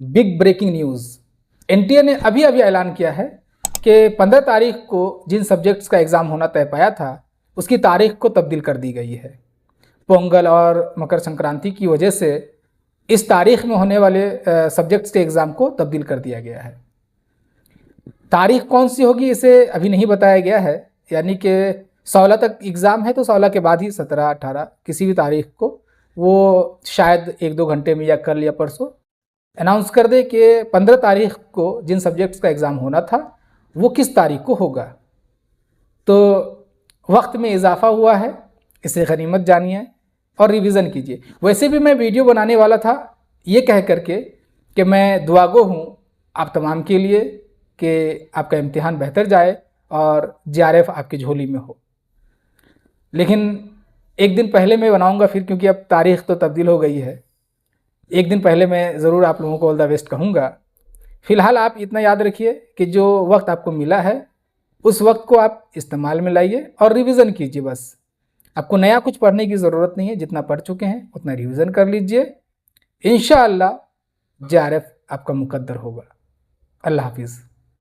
Big breaking news. NTA ने अभी अभी ऐलान किया है कि 15 तारीख को जिन सब्जेक्ट्स का एग्ज़ाम होना तय पाया था उसकी तारीख को तब्दील कर दी गई है। पोंगल और मकर संक्रांति की वजह से इस तारीख में होने वाले सब्जेक्ट्स के एग्ज़ाम को तब्दील कर दिया गया है। तारीख कौन सी होगी इसे अभी नहीं बताया गया है, यानी कि 16 तक एग्ज़ाम है तो 16 के बाद ही 17, 18 किसी भी तारीख को वो शायद 1-2 घंटे में या कल या परसों अनाउंस कर दे कि 15 तारीख को जिन सब्जेक्ट्स का एग्ज़ाम होना था वो किस तारीख को होगा। तो वक्त में इजाफा हुआ है, इसे गनीमत जानिए और रिवीज़न कीजिए। वैसे भी मैं वीडियो बनाने वाला था ये कह करके कि मैं दुआगो हूँ आप तमाम के लिए कि आपका इम्तिहान बेहतर जाए और जेआरएफ आपकी झोली में हो, लेकिन एक दिन पहले मैं बनाऊंगा फिर, क्योंकि अब तारीख तो तब्दील हो गई है। एक दिन पहले मैं ज़रूर आप लोगों को ऑल द बेस्ट कहूँगा। फ़िलहाल आप इतना याद रखिए कि जो वक्त आपको मिला है उस वक्त को आप इस्तेमाल में लाइए और रिवीज़न कीजिए। बस आपको नया कुछ पढ़ने की ज़रूरत नहीं है, जितना पढ़ चुके हैं उतना रिवीज़न कर लीजिए। इंशाअल्लाह जेआरएफ आपका मुकद्दर होगा। अल्लाह हाफिज़।